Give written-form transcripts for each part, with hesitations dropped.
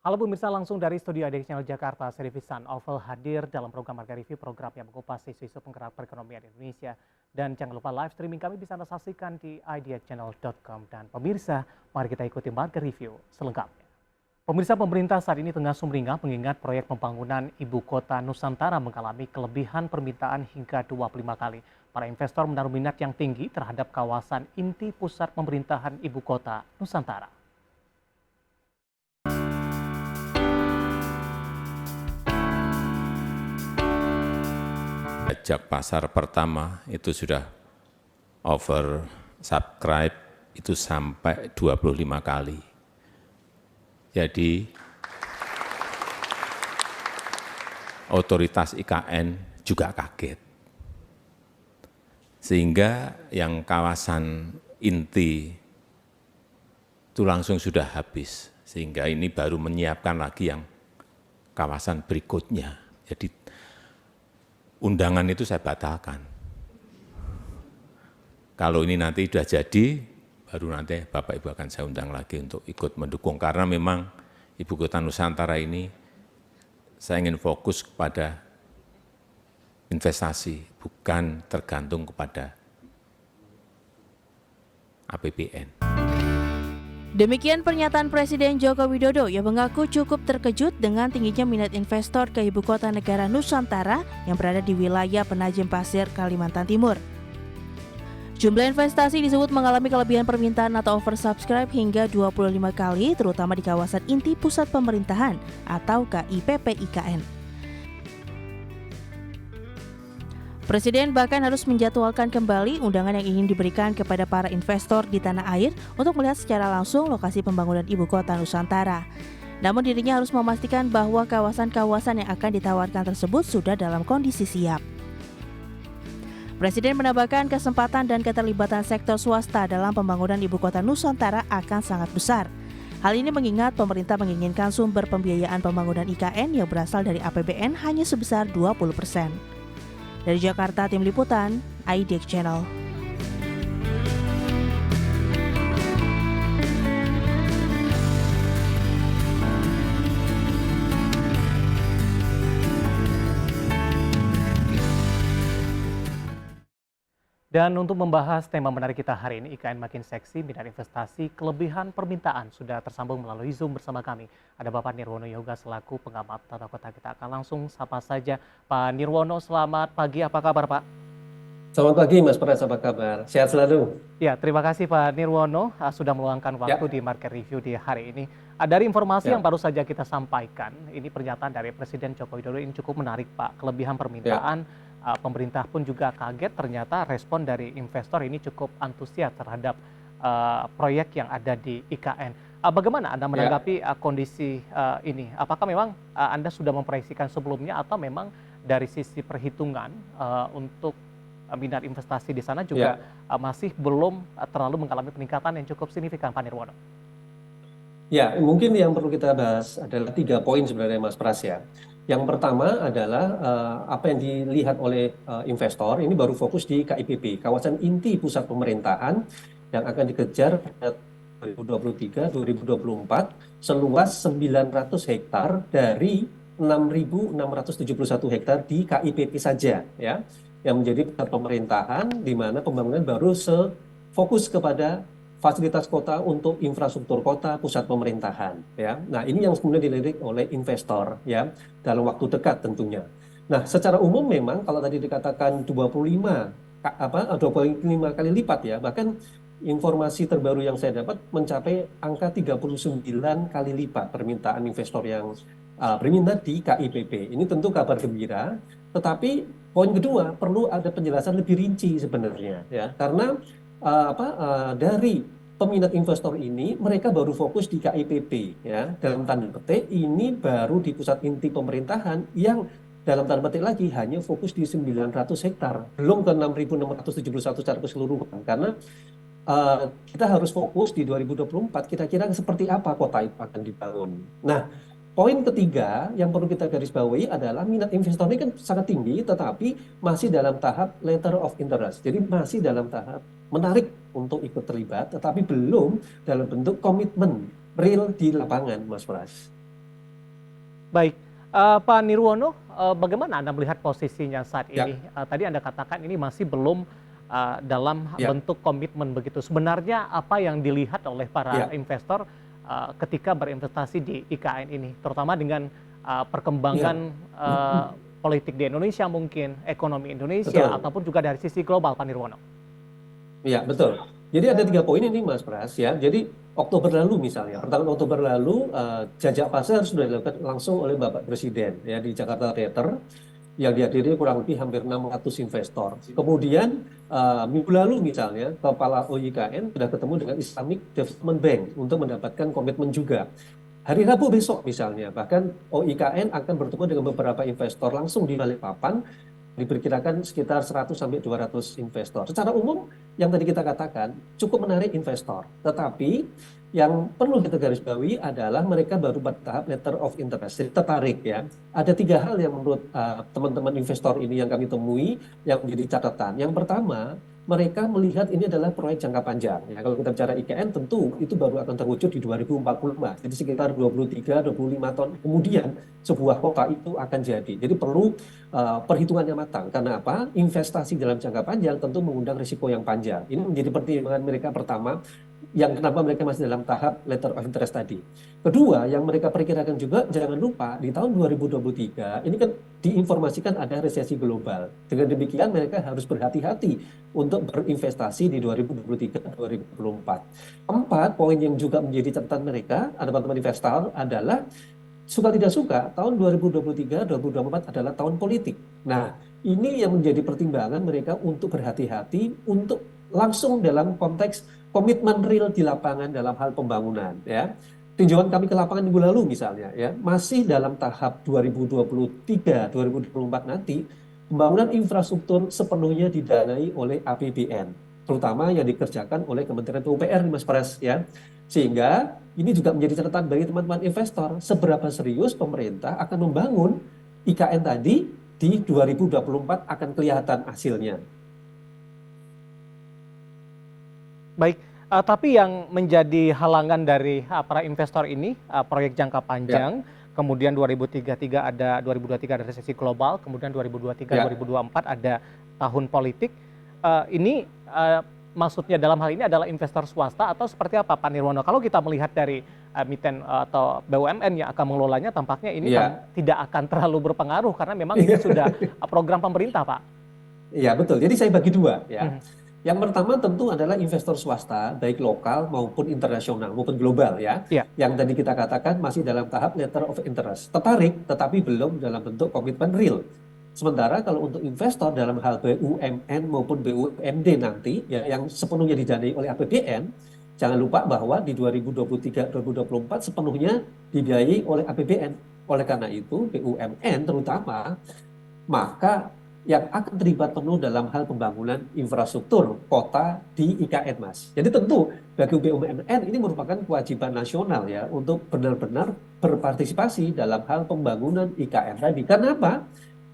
Halo pemirsa, langsung dari studio ADX Channel Jakarta, saya Visan Oval hadir dalam program Marga Review, program yang mengupas isu-isu penggerak perekonomian Indonesia. Dan jangan lupa live streaming kami bisa Anda saksikan di idxchannel.com. Dan pemirsa, mari kita ikuti Marga Review selengkapnya. Pemirsa, pemerintah saat ini tengah sumringah mengingat proyek pembangunan Ibu Kota Nusantara mengalami kelebihan permintaan hingga 25 kali. Para investor menaruh minat yang tinggi terhadap kawasan inti pusat pemerintahan Ibu Kota Nusantara. Pajak pasar pertama itu sudah over subscribe itu sampai 25 kali. Jadi otoritas IKN juga kaget. Sehingga yang kawasan inti itu langsung sudah habis. Sehingga ini baru menyiapkan lagi yang kawasan berikutnya. Jadi undangan itu saya batalkan. Kalau ini nanti sudah jadi, baru nanti Bapak Ibu akan saya undang lagi untuk ikut mendukung. Karena memang Ibu Kota Nusantara ini saya ingin fokus kepada investasi, bukan tergantung kepada APBN. Demikian pernyataan Presiden Joko Widodo yang mengaku cukup terkejut dengan tingginya minat investor ke Ibu Kota Negara Nusantara yang berada di wilayah Penajem Pasir, Kalimantan Timur. Jumlah investasi disebut mengalami kelebihan permintaan atau oversubscribe hingga 25 kali, terutama di kawasan inti pusat pemerintahan atau KIPP IKN. Presiden bahkan harus menjadwalkan kembali undangan yang ingin diberikan kepada para investor di tanah air untuk melihat secara langsung lokasi pembangunan Ibu Kota Nusantara. Namun dirinya harus memastikan bahwa kawasan-kawasan yang akan ditawarkan tersebut sudah dalam kondisi siap. Presiden menambahkan kesempatan dan keterlibatan sektor swasta dalam pembangunan Ibu Kota Nusantara akan sangat besar. Hal ini mengingat pemerintah menginginkan sumber pembiayaan pembangunan IKN yang berasal dari APBN hanya sebesar 20%. Dari Jakarta, Tim Liputan, IDX Channel. Dan untuk membahas tema menarik kita hari ini, IKN makin seksi, minat investasi, kelebihan permintaan, sudah tersambung melalui Zoom bersama kami. Ada Bapak Nirwono Yoga selaku pengamat tata kota. Kita akan langsung sapa saja. Pak Nirwono, selamat pagi, apa kabar Pak? Selamat pagi Mas Pras, apa kabar? Sehat selalu? Ya, terima kasih Pak Nirwono sudah meluangkan waktu di Market Review di hari ini. Dari informasi yang baru saja kita sampaikan, ini pernyataan dari Presiden Joko Widodo ini cukup menarik Pak. Kelebihan permintaan, pemerintah pun juga kaget ternyata respon dari investor ini cukup antusias terhadap proyek yang ada di IKN. Bagaimana Anda menanggapi kondisi ini? Apakah memang Anda sudah memproyeksikan sebelumnya atau memang dari sisi perhitungan untuk minat investasi di sana juga masih belum terlalu mengalami peningkatan yang cukup signifikan, Pak Nirwono? Ya, mungkin yang perlu kita bahas adalah 3 poin sebenarnya Mas Pras ya. Yang pertama adalah apa yang dilihat oleh investor ini baru fokus di KIPP, kawasan inti pusat pemerintahan yang akan dikejar pada 2023-2024 seluas 900 hektar dari 6.671 hektar di KIPP saja ya, yang menjadi pusat pemerintahan di mana pembangunan baru fokus kepada fasilitas kota untuk infrastruktur kota, pusat pemerintahan ya. Nah, ini yang kemudian dilirik oleh investor ya dalam waktu dekat tentunya. Nah, secara umum memang kalau tadi dikatakan 25 kali lipat ya, bahkan informasi terbaru yang saya dapat mencapai angka 39 kali lipat permintaan investor yang berminat di KIPP. Ini tentu kabar gembira, tetapi poin kedua perlu ada penjelasan lebih rinci sebenarnya ya, karena dari peminat investor ini mereka baru fokus di KIPP ya, dalam tanda petik ini baru di pusat inti pemerintahan yang dalam tanda petik lagi hanya fokus di 900 hektar, belum ke 6.671 secara keseluruhan, karena kita harus fokus di 2024 kira-kira seperti apa kota itu akan dibangun. Nah, poin ketiga yang perlu kita garis bawahi adalah minat investor ini kan sangat tinggi, tetapi masih dalam tahap letter of interest. Jadi masih dalam tahap menarik untuk ikut terlibat, tetapi belum dalam bentuk komitmen real di lapangan, Mas Pras. Baik, Pak Nirwono, bagaimana Anda melihat posisinya saat Ya, ini? Tadi Anda katakan ini masih belum dalam ya, bentuk komitmen begitu. Sebenarnya apa yang dilihat oleh para ya, investor ketika berinvestasi di IKN ini, terutama dengan ya, perkembangan politik di Indonesia mungkin, ekonomi Indonesia, betul. ataupun juga dari sisi global, Pak Nirwono? Iya, betul. Jadi ada 3 poin ini, Mas Pras, ya. Jadi Oktober lalu misalnya, pertengahan Oktober lalu, jajak pasar sudah dilakukan langsung oleh Bapak Presiden ya di Jakarta Theater yang dihadiri kurang lebih hampir 600 investor. Kemudian minggu lalu misalnya, Kepala OIKN sudah ketemu dengan Islamic Development Bank untuk mendapatkan komitmen juga. Hari Rabu besok misalnya, bahkan OIKN akan bertemu dengan beberapa investor langsung di Balikpapan, diperkirakan sekitar 100 sampai 200 investor. Secara umum, yang tadi kita katakan cukup menarik investor. Tetapi yang perlu kita garis bawahi adalah mereka baru pada tahap letter of interest, jadi tertarik ya. Ada 3 hal yang menurut teman-teman investor ini yang kami temui yang menjadi catatan. Yang pertama, mereka melihat ini adalah proyek jangka panjang. Ya, kalau kita bicara IKN tentu itu baru akan terwujud di 2045. Jadi sekitar 23-25 tahun kemudian sebuah kota itu akan jadi. Jadi perlu perhitungannya matang. Karena apa? Investasi dalam jangka panjang tentu mengundang risiko yang panjang. Ini menjadi pertimbangan mereka pertama yang kenapa mereka masih dalam tahap letter of interest tadi. Kedua, yang mereka perkirakan juga, jangan lupa di tahun 2023 ini kan diinformasikan ada resesi global. Dengan demikian mereka harus berhati-hati untuk berinvestasi di 2023-2024. Keempat, poin yang juga menjadi catatan mereka, teman-teman investor, adalah suka tidak suka, tahun 2023-2024 adalah tahun politik. Nah, ini yang menjadi pertimbangan mereka untuk berhati-hati, untuk langsung dalam konteks komitmen real di lapangan dalam hal pembangunan. Ya, tinjauan kami ke lapangan minggu lalu misalnya, ya masih dalam tahap 2023-2024 nanti, pembangunan infrastruktur sepenuhnya didanai oleh APBN, terutama yang dikerjakan oleh Kementerian PUPR, Mas Pras, ya. Sehingga ini juga menjadi catatan bagi teman-teman investor, seberapa serius pemerintah akan membangun IKN tadi di 2024 akan kelihatan hasilnya. Baik, tapi yang menjadi halangan dari para investor ini, proyek jangka Ya, panjang, kemudian 2023 ada resesi global, kemudian 2023, ya, 2024 ada tahun politik. Ini maksudnya dalam hal ini adalah investor swasta atau seperti apa, Pak Nirwono? Kalau kita melihat dari emiten atau BUMN yang akan mengelolanya, tampaknya ini ya, tidak akan terlalu berpengaruh karena memang ini sudah program pemerintah, Pak. ya betul. Jadi saya bagi 2 ya. Mhm. Yang pertama tentu adalah investor swasta, baik lokal maupun internasional maupun global ya. Iya, Yang tadi kita katakan masih dalam tahap letter of interest, tertarik tetapi belum dalam bentuk komitmen real. Sementara kalau untuk investor dalam hal BUMN maupun BUMD nanti ya, yang sepenuhnya didanai oleh APBN, jangan lupa bahwa di 2023-2024 sepenuhnya dibiayai oleh APBN. Oleh karena itu BUMN terutama maka yang akan terlibat penuh dalam hal pembangunan infrastruktur kota di IKN, Mas. Jadi tentu bagi BUMN ini merupakan kewajiban nasional ya untuk benar-benar berpartisipasi dalam hal pembangunan IKN tadi. Karena apa?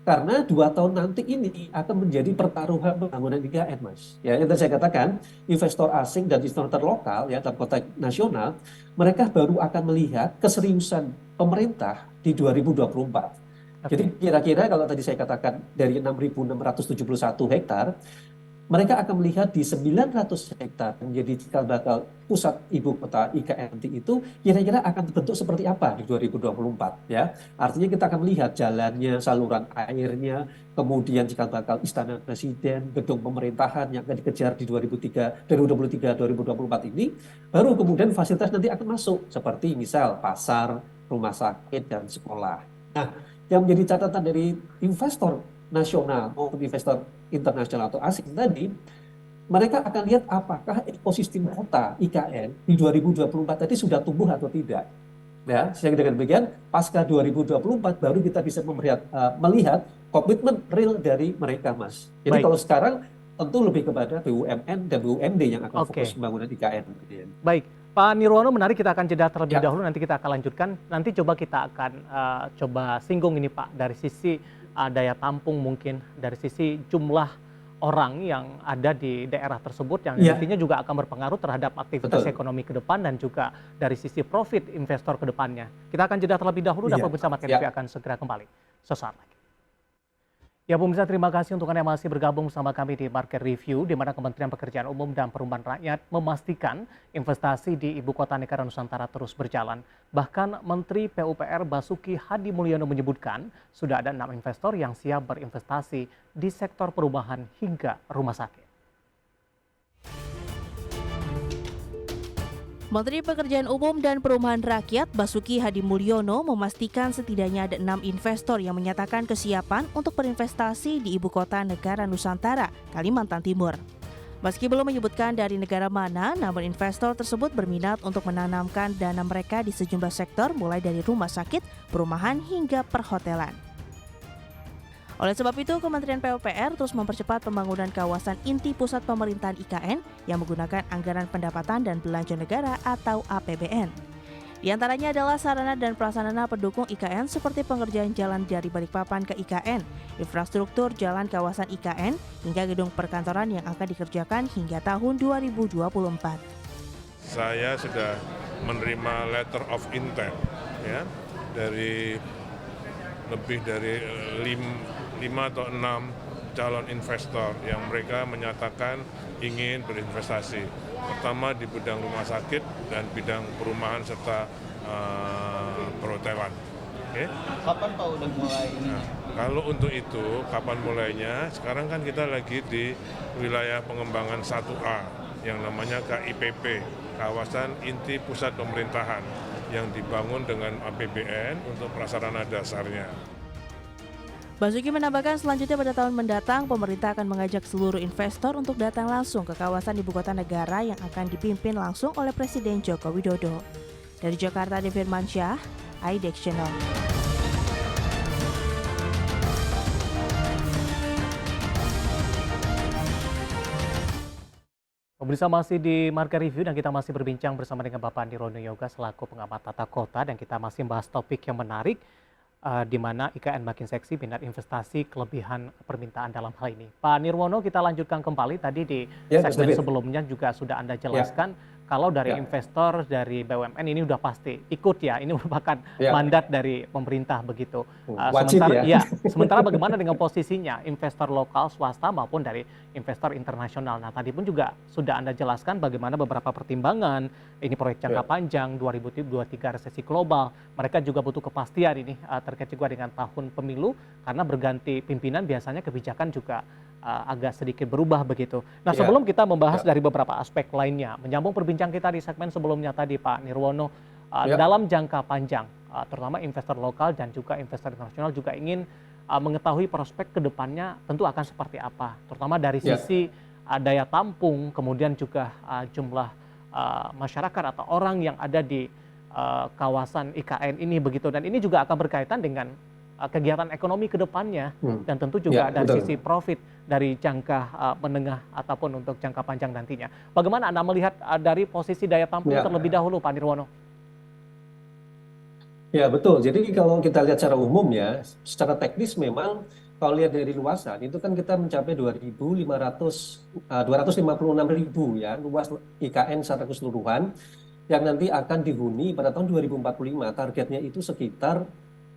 Karena 2 tahun nanti ini akan menjadi pertaruhan pembangunan IKN, Mas. Ya, yang tadi saya katakan, investor asing dan investor lokal ya dalam konteks nasional, mereka baru akan melihat keseriusan pemerintah di 2024. Jadi oke. kira-kira kalau tadi saya katakan dari 6.671 hektar, mereka akan melihat di 900 hektar menjadi cikal bakal pusat ibu kota IKN itu kira-kira akan terbentuk seperti apa di 2024 ya. Artinya kita akan melihat jalannya, saluran airnya, kemudian cikal bakal istana presiden, gedung pemerintahan yang akan dikejar di 2023-2024 ini, baru kemudian fasilitas nanti akan masuk seperti misal pasar, rumah sakit dan sekolah. Nah, yang menjadi catatan dari investor nasional maupun investor internasional atau asing tadi, mereka akan lihat apakah ekosistem kota IKN di 2024 tadi sudah tumbuh atau tidak. Ya, sehingga dengan demikian pasca 2024 baru kita bisa melihat komitmen real dari mereka, Mas. Jadi Baik, kalau sekarang tentu lebih kepada BUMN dan BUMD yang akan fokus oke. pembangunan IKN. Baik, Pak Nirwono, menarik, kita akan jeda terlebih Ya, dahulu, nanti kita akan lanjutkan. Nanti coba kita akan coba singgung ini Pak, dari sisi daya tampung mungkin, dari sisi jumlah orang yang ada di daerah tersebut yang Iya, nantinya juga akan berpengaruh terhadap aktivitas betul. ekonomi ke depan dan juga dari sisi profit investor ke depannya. Kita akan jeda terlebih dahulu dan Iya, pemirsa Market Review ya. akan segera kembali sesaat lagi. Ya pemirsa, terima kasih untuk Anda yang masih bergabung bersama kami di Market Review, di mana Kementerian Pekerjaan Umum dan Perumahan Rakyat memastikan investasi di Ibu Kota Negara Nusantara terus berjalan. Bahkan Menteri PUPR Basuki Hadi Mulyono menyebutkan sudah ada 6 investor yang siap berinvestasi di sektor perumahan hingga rumah sakit. Menteri Pekerjaan Umum dan Perumahan Rakyat Basuki Hadi Mulyono memastikan setidaknya ada 6 investor yang menyatakan kesiapan untuk berinvestasi di Ibu Kota Negara Nusantara, Kalimantan Timur. Meski belum menyebutkan dari negara mana, namun investor tersebut berminat untuk menanamkan dana mereka di sejumlah sektor mulai dari rumah sakit, perumahan, hingga perhotelan. Oleh sebab itu, Kementerian PUPR terus mempercepat pembangunan kawasan inti pusat pemerintahan IKN yang menggunakan anggaran pendapatan dan belanja negara atau APBN. Di antaranya adalah sarana dan prasarana pendukung IKN seperti pengerjaan jalan dari Balikpapan ke IKN, infrastruktur jalan kawasan IKN, hingga gedung perkantoran yang akan dikerjakan hingga tahun 2024. Saya sudah menerima letter of intent ya dari lebih dari 5 atau 6 calon investor yang mereka menyatakan ingin berinvestasi. Pertama di bidang rumah sakit dan bidang perumahan serta perhotelan. Okay? Kapan Pak udah mulai ini? Nah, kalau untuk itu, kapan mulainya? Sekarang kan kita lagi di wilayah pengembangan 1A yang namanya KIPP, Kawasan Inti Pusat Pemerintahan, yang dibangun dengan APBN untuk prasarana dasarnya. Basuki menambahkan selanjutnya pada tahun mendatang, pemerintah akan mengajak seluruh investor untuk datang langsung ke kawasan Ibu Kota Negara yang akan dipimpin langsung oleh Presiden Joko Widodo. Dari Jakarta, Devin Mansyah, IDX Channel. Pemirsa, masih di Market Review dan kita masih berbincang bersama dengan Bapak Nirwono Yoga selaku pengamat tata kota, dan kita masih membahas topik yang menarik di mana IKN makin seksi, minat investasi, kelebihan permintaan dalam hal ini. Pak Nirwono, kita lanjutkan kembali tadi di segmen sebelumnya juga sudah Anda jelaskan kalau dari investor dari BUMN ini udah pasti ikut ya, ini merupakan mandat dari pemerintah begitu. Wajib sementara bagaimana dengan posisinya investor lokal, swasta maupun dari investor internasional. Nah, tadi pun juga sudah Anda jelaskan bagaimana beberapa pertimbangan, ini proyek jangka panjang, 2023 resesi global, mereka juga butuh kepastian ini terkait juga dengan tahun pemilu, karena berganti pimpinan biasanya kebijakan juga agak sedikit berubah begitu. Nah, sebelum kita membahas dari beberapa aspek lainnya, menyambung perbincangan kita di segmen sebelumnya tadi Pak Nirwono, dalam jangka panjang, terutama investor lokal dan juga investor internasional juga ingin mengetahui prospek ke depannya tentu akan seperti apa, terutama dari sisi daya tampung, kemudian juga jumlah masyarakat atau orang yang ada di kawasan IKN ini begitu, dan ini juga akan berkaitan dengan kegiatan ekonomi ke depannya dan tentu juga dari sisi profit dari jangka menengah ataupun untuk jangka panjang nantinya. Bagaimana Anda melihat dari posisi daya tampung terlebih dahulu Pak Nirwono? Ya betul, jadi kalau kita lihat secara umum ya, secara teknis memang kalau lihat dari luasan itu kan kita mencapai 256.000 ya luas IKN secara keseluruhan yang nanti akan dihuni pada tahun 2045. Targetnya itu sekitar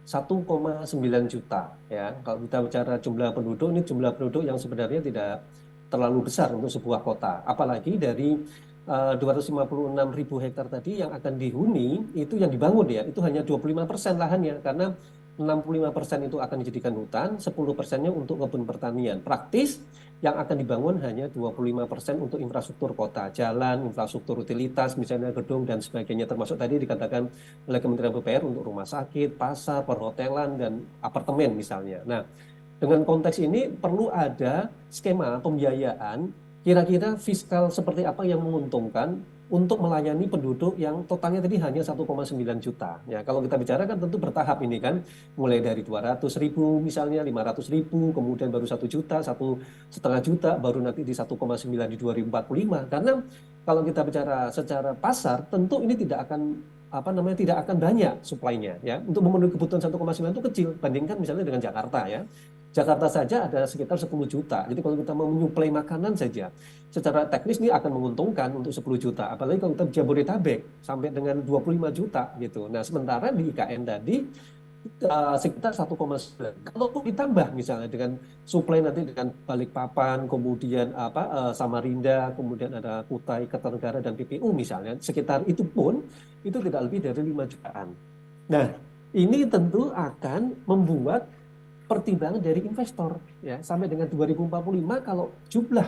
1,9 juta ya. Kalau kita bicara jumlah penduduk, ini jumlah penduduk yang sebenarnya tidak terlalu besar untuk sebuah kota. Apalagi dari 256.000 hektar tadi yang akan dihuni, itu yang dibangun ya, itu hanya 25% lahannya, karena 65% itu akan dijadikan hutan, 10%-nya untuk kebun pertanian. Praktis yang akan dibangun hanya 25% untuk infrastruktur kota, jalan, infrastruktur utilitas, misalnya gedung dan sebagainya, termasuk tadi dikatakan oleh Kementerian PUPR untuk rumah sakit, pasar, perhotelan, dan apartemen misalnya. Nah, dengan konteks ini perlu ada skema pembiayaan, kira-kira fiskal seperti apa yang menguntungkan untuk melayani penduduk yang totalnya tadi hanya 1,9 juta. Ya, kalau kita bicara kan tentu bertahap ini kan, mulai dari 200.000 misalnya, 500.000, kemudian baru 1 juta, 1,5 juta, baru nanti di 1,9 di 2045. Karena kalau kita bicara secara pasar, tentu ini tidak akan tidak akan banyak supply-nya ya. Untuk memenuhi kebutuhan 1,9 itu kecil bandingkan misalnya dengan Jakarta ya. Jakarta saja ada sekitar 10 juta. Jadi kalau kita mau menyuplai makanan saja, secara teknis ini akan menguntungkan untuk 10 juta. Apalagi kalau kita Jabodetabek sampai dengan 25 juta gitu. Nah, sementara di IKN tadi sekitar 1,9. Kalaupun ditambah misalnya dengan suplai nanti dengan Balikpapan, kemudian Samarinda, kemudian ada Kutai, Kertanegara dan PPU misalnya, sekitar itu pun itu tidak lebih dari 5 jutaan. Nah, ini tentu akan membuat pertimbangan dari investor ya sampai dengan 2045 kalau jumlah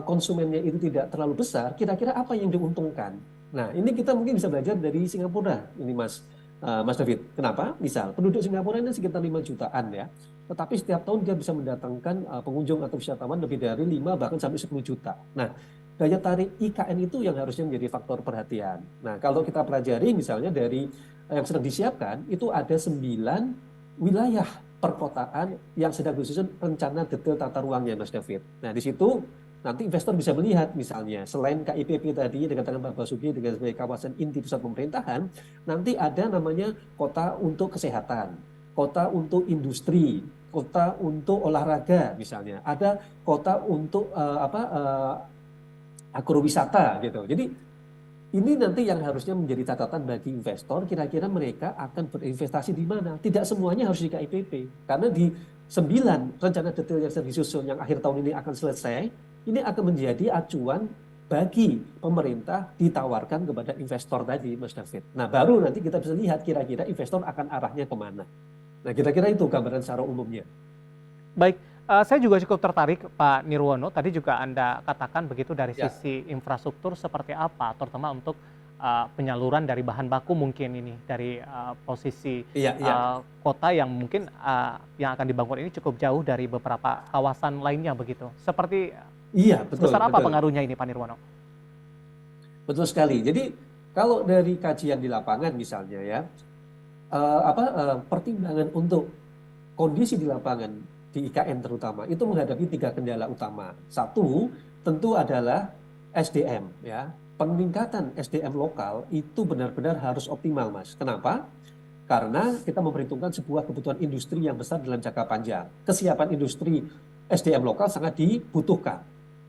konsumennya itu tidak terlalu besar, kira-kira apa yang diuntungkan. Nah, ini kita mungkin bisa belajar dari Singapura ini Mas David. Kenapa? Misal penduduk Singapura ini sekitar 5 jutaan ya. Tetapi setiap tahun dia bisa mendatangkan pengunjung atau wisatawan lebih dari 5 bahkan sampai 10 juta. Nah, daya tarik IKN itu yang harusnya menjadi faktor perhatian. Nah, kalau kita pelajari misalnya dari yang sedang disiapkan itu ada 9 wilayah perkotaan yang sedang disusun rencana detail tata ruangnya, Mas David. Nah, di situ nanti investor bisa melihat misalnya selain KIPP tadi dengan tangan Pak Basuki dengan sebagai kawasan inti pusat pemerintahan, nanti ada namanya kota untuk kesehatan, kota untuk industri, kota untuk olahraga misalnya, ada kota untuk agrowisata gitu. Jadi ini nanti yang harusnya menjadi catatan bagi investor, kira-kira mereka akan berinvestasi di mana. Tidak semuanya harus di KIPP, karena di 9 rencana detail yang sedang disusun yang akhir tahun ini akan selesai, ini akan menjadi acuan bagi pemerintah ditawarkan kepada investor tadi, Mas David. Nah, baru nanti kita bisa lihat kira-kira investor akan arahnya kemana. Nah, kira-kira itu gambaran secara umumnya. Baik, saya juga cukup tertarik Pak Nirwono, tadi juga Anda katakan begitu dari sisi infrastruktur seperti apa, terutama untuk penyaluran dari bahan baku mungkin ini, dari posisi kota yang mungkin yang akan dibangun ini cukup jauh dari beberapa kawasan lainnya begitu. Seperti betul. Sebesar apa pengaruhnya ini Pak Nirwono? Betul sekali. Jadi kalau dari kajian di lapangan misalnya ya, pertimbangan untuk kondisi di lapangan di IKN terutama itu menghadapi 3 kendala utama. Satu tentu adalah SDM ya. Peningkatan SDM lokal itu benar-benar harus optimal, Mas. Kenapa? Karena kita memperhitungkan sebuah kebutuhan industri yang besar dalam jangka panjang. Kesiapan industri SDM lokal sangat dibutuhkan.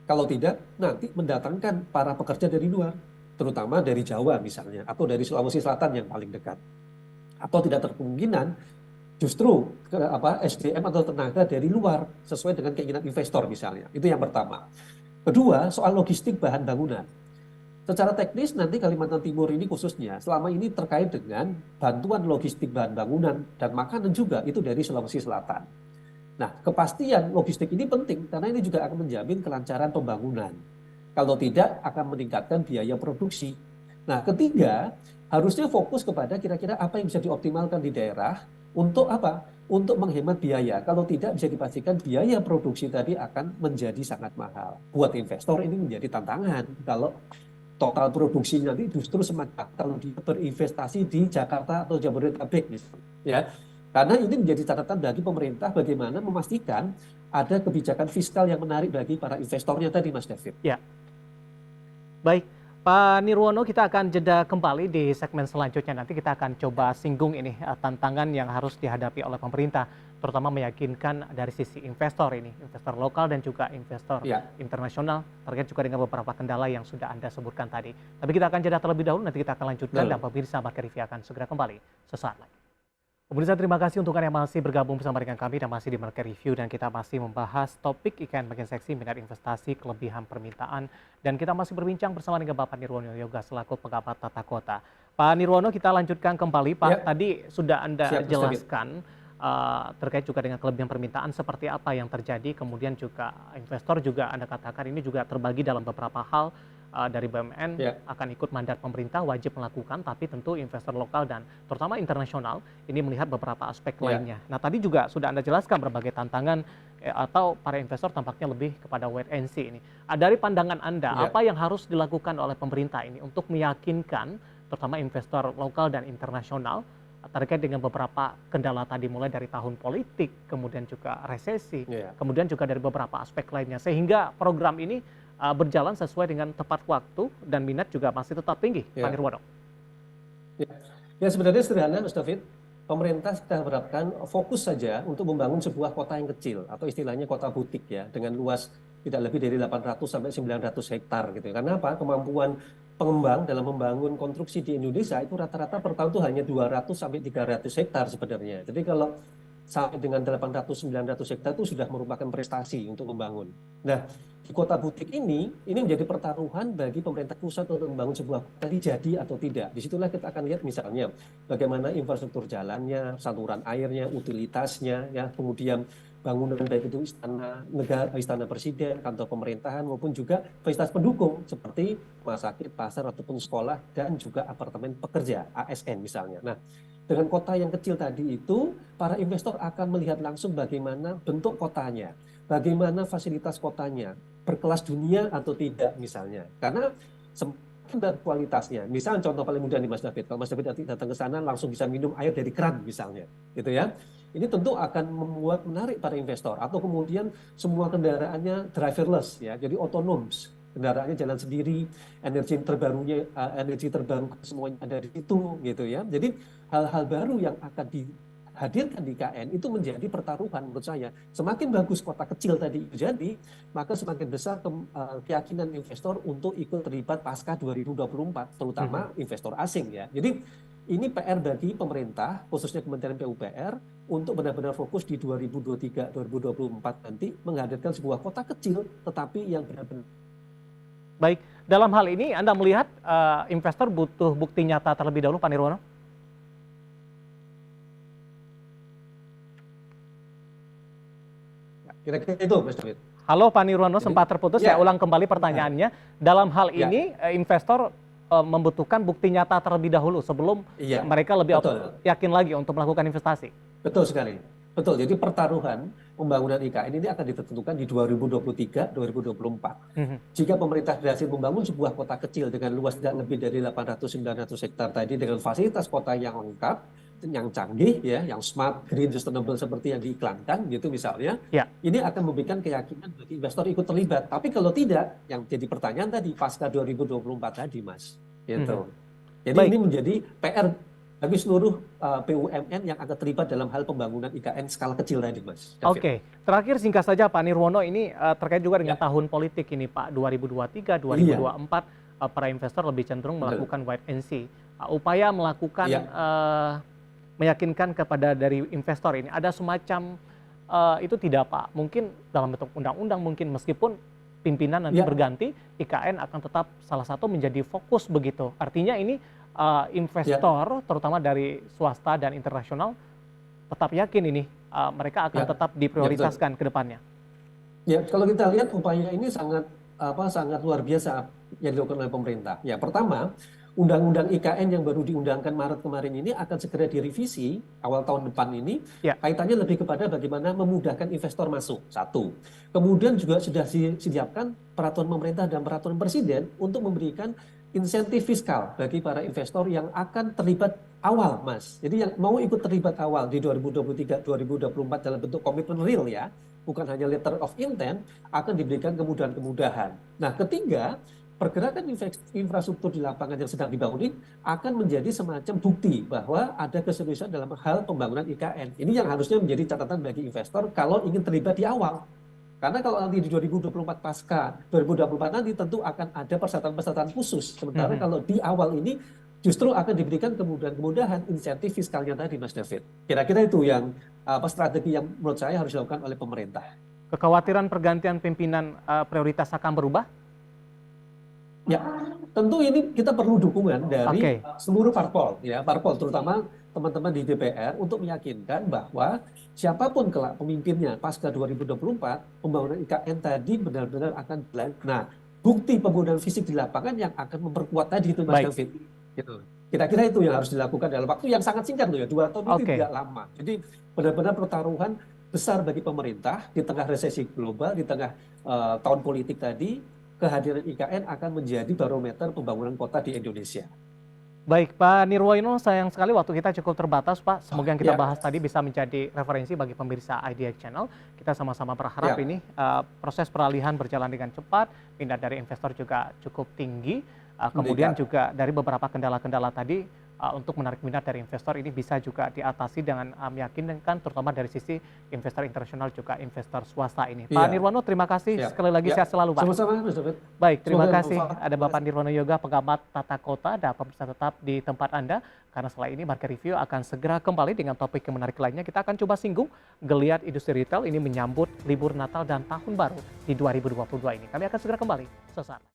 Kalau tidak, nanti mendatangkan para pekerja dari luar, terutama dari Jawa misalnya, atau dari Sulawesi Selatan yang paling dekat. Atau tidak terkemungkinan justru SDM atau tenaga dari luar sesuai dengan keinginan investor misalnya. Itu yang pertama. Kedua, soal logistik bahan bangunan. Secara teknis nanti Kalimantan Timur ini khususnya selama ini terkait dengan bantuan logistik bahan bangunan dan makanan juga itu dari Sulawesi Selatan. Nah, kepastian logistik ini penting karena ini juga akan menjamin kelancaran pembangunan. Kalau tidak akan meningkatkan biaya produksi. Nah, ketiga, harusnya fokus kepada kira-kira apa yang bisa dioptimalkan di daerah untuk apa? Untuk menghemat biaya. Kalau tidak bisa dipastikan biaya produksi tadi akan menjadi sangat mahal. Buat investor ini menjadi tantangan kalau total produksi nanti justru semakin kalau dia berinvestasi di Jakarta atau Jabodetabek misalnya. Ya. Karena ini menjadi catatan bagi pemerintah bagaimana memastikan ada kebijakan fiskal yang menarik bagi para investornya tadi, Mas David. Ya. Baik, Pak Nirwono, kita akan jeda kembali di segmen selanjutnya. Nanti kita akan coba singgung ini tantangan yang harus dihadapi oleh pemerintah, terutama meyakinkan dari sisi investor ini, investor lokal dan juga investor internasional, terkait juga dengan beberapa kendala yang sudah Anda sebutkan tadi. Tapi kita akan jeda terlebih dahulu, nanti kita akan lanjutkan dan pemirsa Market Review akan segera kembali sesaat lagi. Pemirsa, terima kasih untuk Anda yang masih bergabung bersama dengan kami dan masih di Market Review, dan kita masih membahas topik IKN bagian seksi minat investasi, kelebihan permintaan, dan kita masih berbincang bersama dengan Bapak Nirwono Yoga selaku pengamat tata kota. Pak Nirwono, kita lanjutkan kembali Pak. Tadi sudah Anda jelaskan terkait juga dengan kelebihan permintaan seperti apa yang terjadi, kemudian juga investor juga Anda katakan ini juga terbagi dalam beberapa hal. Dari BUMN akan ikut mandat pemerintah wajib melakukan, tapi tentu investor lokal dan terutama internasional ini melihat beberapa aspek lainnya. Nah, tadi juga sudah Anda jelaskan berbagai tantangan atau para investor tampaknya lebih kepada wait and see ini. Dari pandangan Anda, apa yang harus dilakukan oleh pemerintah ini untuk meyakinkan terutama investor lokal dan internasional terkait dengan beberapa kendala tadi, mulai dari tahun politik, kemudian juga resesi, kemudian juga dari beberapa aspek lainnya, sehingga program ini berjalan sesuai dengan tepat waktu dan minat juga masih tetap tinggi, Pak Nirwono. Ya, sebenarnya sederhana, Mas David. pemerintah kita harapkan fokus saja untuk membangun sebuah kota yang kecil atau istilahnya kota butik ya, dengan luas tidak lebih dari 800 sampai 900 hektar gitu. Karena apa? Kemampuan pengembang dalam membangun konstruksi di Indonesia itu rata-rata per tahun itu hanya 200 sampai 300 hektar sebenarnya. Jadi kalau sampai dengan 800-900 hektar itu sudah merupakan prestasi untuk membangun. Nah, di kota butik ini menjadi pertaruhan bagi pemerintah pusat untuk membangun sebuah kota jadi atau tidak. Disitulah kita akan lihat misalnya bagaimana infrastruktur jalannya, saluran airnya, utilitasnya, ya, kemudian bangunan baik itu istana negara, istana presiden, kantor pemerintahan maupun juga fasilitas pendukung seperti rumah sakit, pasar ataupun sekolah dan juga apartemen pekerja (ASN) misalnya. Nah, dengan kota yang kecil tadi itu, para investor akan melihat langsung bagaimana bentuk kotanya, bagaimana fasilitas kotanya, berkelas dunia atau tidak misalnya. Karena semakin baik kualitasnya. Misalnya contoh paling mudah nih Mas David, kalau Mas David nanti datang ke sana langsung bisa minum air dari keran misalnya, gitu ya. Ini tentu akan membuat menarik para investor. Atau kemudian semua kendaraannya driverless ya, jadi otonom. Kendaraannya jalan sendiri, energi terbaru semuanya ada di situ gitu ya. Jadi hal-hal baru yang akan dihadirkan di IKN itu menjadi pertaruhan menurut saya. Semakin bagus kota kecil tadi itu jadi, maka semakin besar keyakinan investor untuk ikut terlibat pasca 2024, terutama investor asing ya. Jadi ini PR bagi pemerintah, khususnya Kementerian PUPR, untuk benar-benar fokus di 2023-2024 nanti menghadirkan sebuah kota kecil, tetapi yang benar-benar. Baik, dalam hal ini Anda melihat investor butuh bukti nyata terlebih dahulu, Pak Nirwono? Kira-kira itu, Mas David. Halo Pak Nirwono, sempat terputus, ya. saya ulang kembali pertanyaannya. Dalam hal ini investor membutuhkan bukti nyata terlebih dahulu sebelum mereka lebih yakin lagi untuk melakukan investasi. Betul sekali. Betul, jadi pertaruhan pembangunan IKN ini akan ditentukan di 2023-2024. Jika pemerintah berhasil membangun sebuah kota kecil dengan luas tidak lebih dari 800-900 hektar tadi dengan fasilitas kota yang lengkap, yang canggih, ya, yang smart, green, sustainable seperti yang diiklankan gitu misalnya, ini akan memberikan keyakinan bagi investor ikut terlibat. Tapi kalau tidak, yang jadi pertanyaan tadi pasca 2024 tadi, Mas, gitu. Jadi ini menjadi PR bagi seluruh BUMN yang akan terlibat dalam hal pembangunan IKN skala kecil tadi, Mas. Oke, terakhir singkat saja Pak Nirwono, ini terkait juga dengan tahun politik ini Pak, 2023, 2024, para investor lebih cenderung melakukan wait and see. Upaya melakukan meyakinkan kepada dari investor ini ada semacam itu tidak Pak, mungkin dalam bentuk undang-undang mungkin meskipun pimpinan nanti berganti, IKN akan tetap salah satu menjadi fokus begitu. Artinya ini investor terutama dari swasta dan internasional tetap yakin ini mereka akan tetap diprioritaskan ke depannya. Ya, kalau kita lihat upaya ini sangat luar biasa yang dilakukan oleh pemerintah. Ya, pertama, Undang-Undang IKN yang baru diundangkan Maret kemarin ini akan segera direvisi awal tahun depan ini. Kaitannya lebih kepada bagaimana memudahkan investor masuk. Satu. Kemudian juga sudah disiapkan peraturan pemerintah dan peraturan presiden untuk memberikan insentif fiskal bagi para investor yang akan terlibat awal, Mas. Jadi yang mau ikut terlibat awal di 2023-2024 dalam bentuk komitmen real ya, bukan hanya letter of intent, akan diberikan kemudahan-kemudahan. Nah, ketiga, pergerakan infrastruktur di lapangan yang sedang dibangun ini akan menjadi semacam bukti bahwa ada keseriusan dalam hal pembangunan IKN. Ini yang harusnya menjadi catatan bagi investor kalau ingin terlibat di awal. Karena kalau nanti di 2024 pasca 2024 nanti tentu akan ada persyaratan-persyaratan khusus. Sementara kalau di awal ini justru akan diberikan kemudahan-kemudahan insentif fiskalnya tadi, Mas David. Kira-kira itu yang strategi yang menurut saya harus dilakukan oleh pemerintah. Kekhawatiran pergantian pimpinan prioritas akan berubah? Ya, tentu ini kita perlu dukungan dari seluruh parpol, ya, parpol terutama teman-teman di DPR untuk meyakinkan bahwa siapapun kelak pemimpinnya pasca 2024, pembangunan IKN tadi benar-benar akan berlanjut. Nah, bukti pembangunan fisik di lapangan yang akan memperkuat tadi itu, Mas David. Gitu. Kira-kira itu yang harus dilakukan dalam waktu yang sangat singkat loh ya, 2 tahun itu tidak lama. Jadi benar-benar pertaruhan besar bagi pemerintah di tengah resesi global, di tengah tahun politik tadi. Kehadiran IKN akan menjadi barometer pembangunan kota di Indonesia. Baik, Pak Nirwono, sayang sekali waktu kita cukup terbatas, Pak. Semoga yang kita bahas tadi bisa menjadi referensi bagi pemirsa IDX Channel. Kita sama-sama berharap ini proses peralihan berjalan dengan cepat, minat dari investor juga cukup tinggi. Kemudian juga dari beberapa kendala-kendala tadi untuk menarik minat dari investor ini bisa juga diatasi dengan meyakinkan terutama dari sisi investor internasional juga investor swasta ini. Pak Nirwono, terima kasih sekali lagi, sehat selalu Pak. Sama-sama, Mas David. Baik, terima Semoga kasih. bermanfaat. Ada Bapak Nirwono Yoga, pengamat tata kota, dapat bisa tetap di tempat Anda karena setelah ini Market Review akan segera kembali dengan topik yang menarik lainnya. Kita akan coba singgung geliat industri retail ini menyambut libur Natal dan Tahun Baru di 2022 ini. Kami akan segera kembali sesaat.